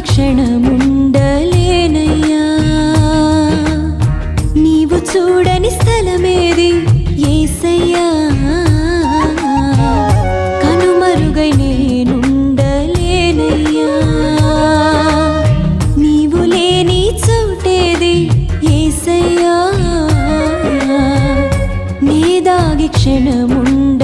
క్షణముండలేనయ్యా నీవు చూడని స్థలమేది యేసయ్యా కనుమరుగై నేనుండలేనయ్యా నీవు లేని చోటేది యేసయ్యా నీ దాగి క్షణముండ